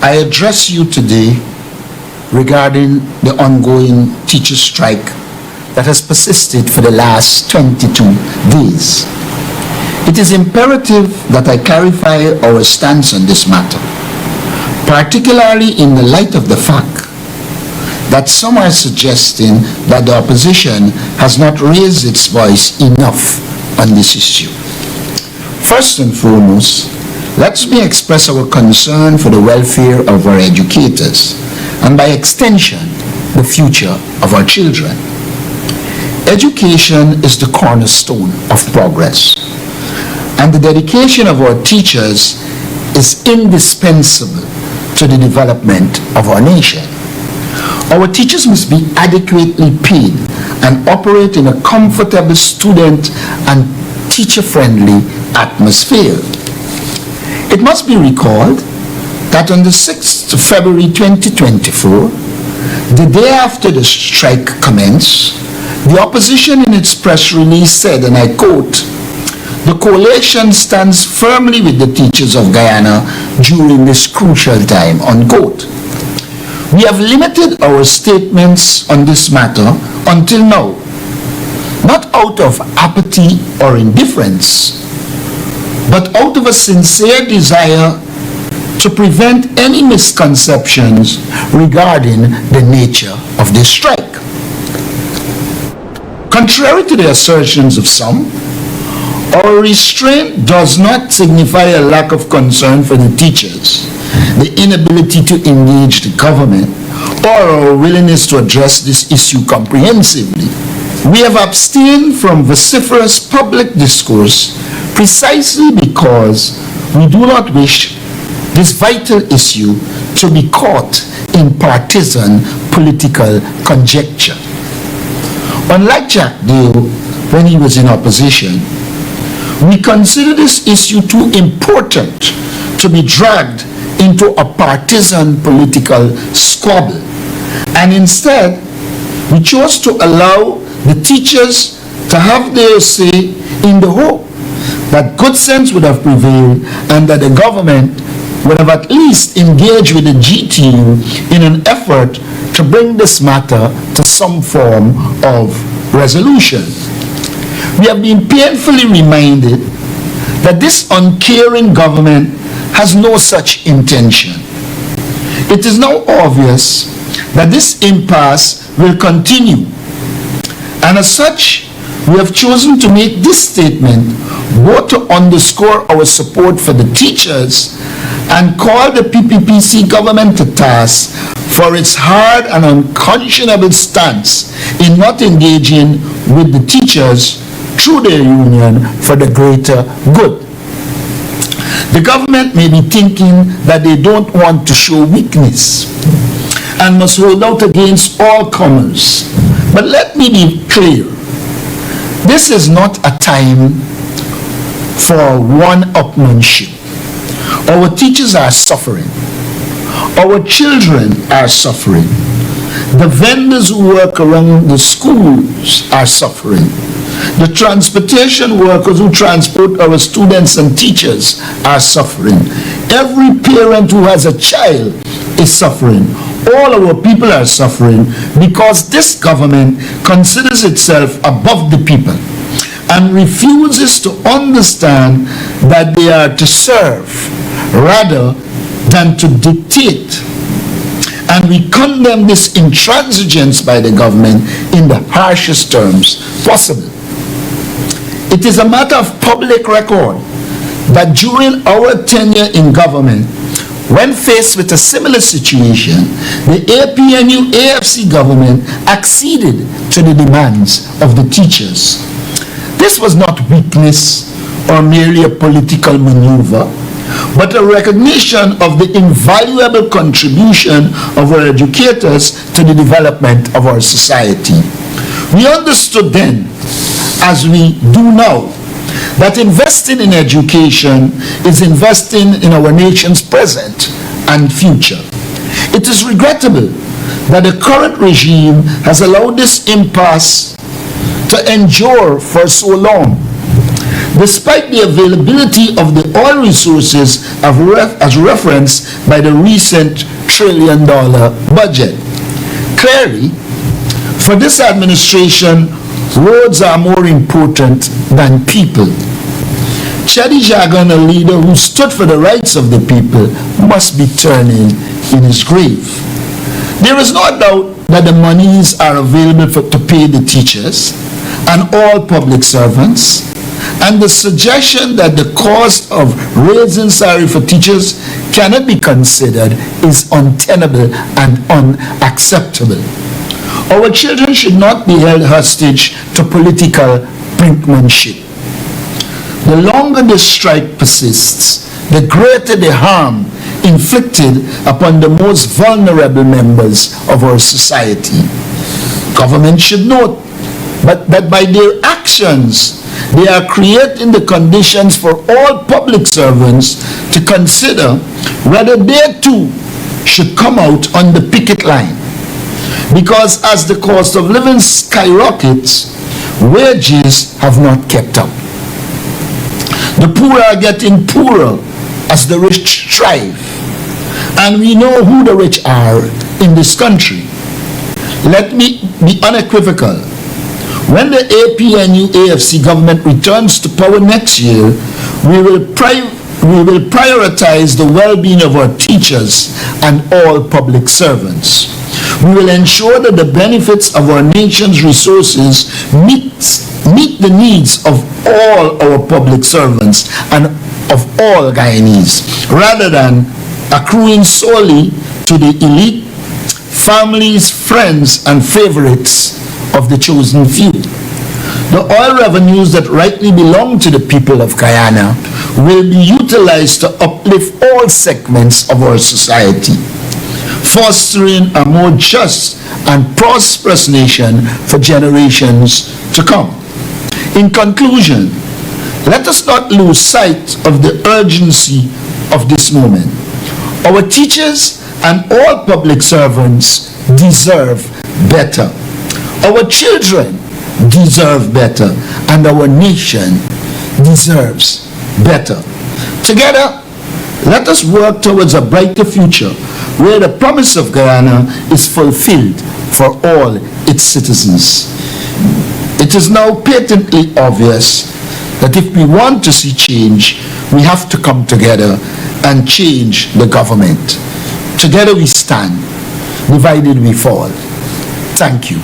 I address you today regarding the ongoing teacher strike that has persisted for the last 22 days. It is imperative that I clarify our stance on this matter, particularly in the light of the fact that some are suggesting that the opposition has not raised its voice enough on this issue. First and foremost, let me express our concern for the welfare of our educators and by extension, the future of our children. Education is the cornerstone of progress, and the dedication of our teachers is indispensable to the development of our nation. Our teachers must be adequately paid and operate in a comfortable student and teacher-friendly atmosphere. It must be recalled that on the 6th of February 2024, the day after the strike commenced, the opposition in its press release said, and I quote, "The coalition stands firmly with the teachers of Guyana during this crucial time," unquote. We have limited our statements on this matter until now, not out of apathy or indifference, but out of a sincere desire to prevent any misconceptions regarding the nature of this strike. Contrary to the assertions of some, our restraint does not signify a lack of concern for the teachers, the inability to engage the government, or our willingness to address this issue comprehensively. We have abstained from vociferous public discourse precisely because we do not wish this vital issue to be caught in partisan political conjecture. Unlike Jack Dale when he was in opposition, we consider this issue too important to be dragged into a partisan political squabble, and instead we chose to allow the teachers to have their say in the hope that good sense would have prevailed and that the government would have at least engaged with the GTU in an effort to bring this matter to some form of resolution. We have been painfully reminded that this uncaring government has no such intention. It is now obvious that this impasse will continue, and as such, we have chosen to make this statement both to underscore our support for the teachers and call the PPPC government to task for its hard and unconscionable stance in not engaging with the teachers through their union for the greater good. The government may be thinking that they don't want to show weakness and must hold out against all comers. But let me be clear. This is not a time for one-upmanship. Our teachers are suffering. Our children are suffering. The vendors who work around the schools are suffering. The transportation workers who transport our students and teachers are suffering. Every parent who has a child is suffering. All our people are suffering because this government considers itself above the people and refuses to understand that they are to serve rather than to dictate. And we condemn this intransigence by the government in the harshest terms possible. It is a matter of public record that during our tenure in government, when faced with a similar situation, the APNU-AFC government acceded to the demands of the teachers. This was not weakness or merely a political maneuver, but a recognition of the invaluable contribution of our educators to the development of our society. We understood then, as we do now, that investing in education is investing in our nation's present and future. It is regrettable that the current regime has allowed this impasse to endure for so long. despite the availability of the oil resources as referenced by the recent $1 trillion budget. Clearly, for this administration, roads are more important than people. Chedi Jagan, a leader who stood for the rights of the people, must be turning in his grave. There is no doubt that the monies are available to pay the teachers and all public servants, and the suggestion that the cost of raising salary for teachers cannot be considered is untenable and unacceptable. Our children should not be held hostage to political brinkmanship. The longer the strike persists, the greater the harm inflicted upon the most vulnerable members of our society. Government should note that by their actions, they are creating the conditions for all public servants to consider whether they too should come out on the picket line. Because as the cost of living skyrockets, wages have not kept up. The poor are getting poorer as the rich thrive. And we know who the rich are in this country. Let me be unequivocal. When the APNU-AFC government returns to power next year, we will prioritize the well-being of our teachers and all public servants. We will ensure that the benefits of our nation's resources meet the needs of all our public servants and of all Guyanese, rather than accruing solely to the elite, families, friends, and favorites of the chosen few. The oil revenues that rightly belong to the people of Guyana will be utilized to uplift all segments of our society, fostering a more just and prosperous nation for generations to come. In conclusion, let us not lose sight of the urgency of this moment. Our teachers and all public servants deserve better. Our children deserve better, and our nation deserves better. Together, let us work towards a brighter future where the promise of Guyana is fulfilled for all its citizens. It is now patently obvious that if we want to see change, we have to come together and change the government. Together we stand, divided we fall. Thank you.